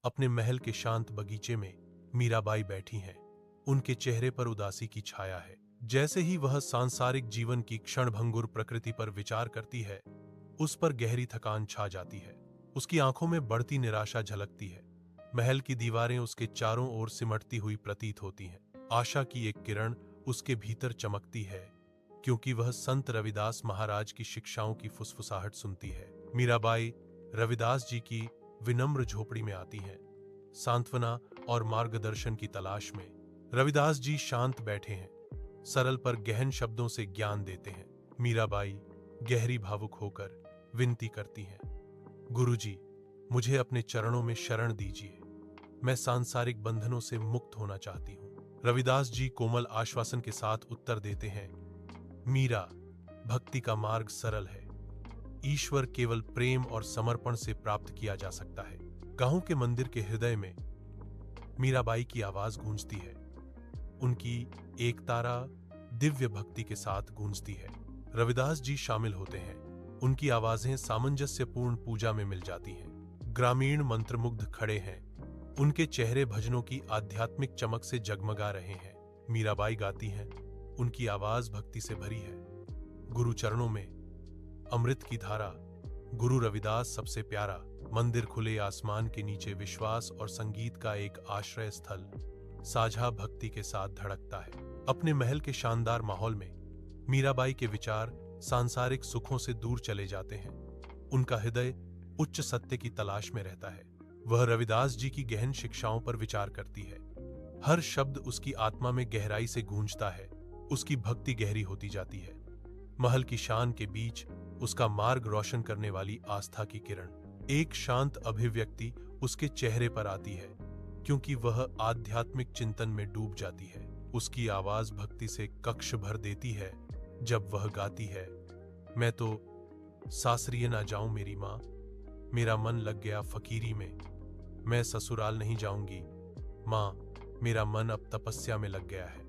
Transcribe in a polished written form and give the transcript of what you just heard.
अपने महल के शांत बगीचे में मीराबाई बैठी हैं। उनके चेहरे पर उदासी की छाया है। जैसे ही वह सांसारिक जीवन की क्षणभंगुर प्रकृति पर विचार करती है, उस पर गहरी थकान छा जाती है। उसकी आंखों में बढ़ती निराशा झलकती है। महल की दीवारें उसके चारों ओर सिमटती हुई प्रतीत होती हैं। आशा की एक किरण उसके भीतर चमकती है, क्योंकि वह संत रविदास महाराज की शिक्षाओं की फुसफुसाहट सुनती है। मीराबाई रविदास जी की विनम्र झोपड़ी में आती हैं, सांत्वना और मार्गदर्शन की तलाश में। रविदास जी शांत बैठे हैं, सरल पर गहन शब्दों से ज्ञान देते हैं। मीराबाई गहरी भावुक होकर विनती करती हैं, गुरुजी, मुझे अपने चरणों में शरण दीजिए। मैं सांसारिक बंधनों से मुक्त होना चाहती हूँ। रविदास जी कोमल आश्वासन के साथ उत्तर देते हैं, मीरा, भक्ति का मार्ग सरल है। ईश्वर केवल प्रेम और समर्पण से प्राप्त किया जा सकता है। गांव के मंदिर के हृदय में मीराबाई की आवाज गूंजती है। उनकी एक तारा दिव्य भक्ति के साथ गूंजती है। रविदास जी शामिल होते हैं। उनकी आवाजें सामंजस्यपूर्ण पूजा में मिल जाती हैं। ग्रामीण मंत्रमुग्ध खड़े हैं। उनके चेहरे भजनों की आध्यात्मिक चमक से जगमगा रहे हैं। मीराबाई गाती हैं, उनकी आवाज भक्ति से भरी है। गुरु चरणों में अमृत की धारा, गुरु रविदास सबसे प्यारा। मंदिर खुले आसमान के नीचे विश्वास और संगीत का एक आश्रय स्थल साझा भक्ति के साथ धड़कता है। अपने महल के शानदार माहौल में मीराबाई के विचार सांसारिक सुखों से दूर चले जाते हैं। उनका हृदय उच्च सत्य की तलाश में रहता है। वह रविदास जी की गहन शिक्षाओं पर विचार करती है। हर शब्द उसकी आत्मा में गहराई से गूंजता है। उसकी भक्ति गहरी होती जाती है। महल की शान के बीच उसका मार्ग रोशन करने वाली आस्था की किरण, एक शांत अभिव्यक्ति उसके चेहरे पर आती है, क्योंकि वह आध्यात्मिक चिंतन में डूब जाती है। उसकी आवाज भक्ति से कक्ष भर देती है जब वह गाती है, मैं तो सासरिये ना जाऊं मेरी माँ, मेरा मन लग गया फकीरी में। मैं ससुराल नहीं जाऊंगी माँ, मेरा मन अब तपस्या में लग गया है।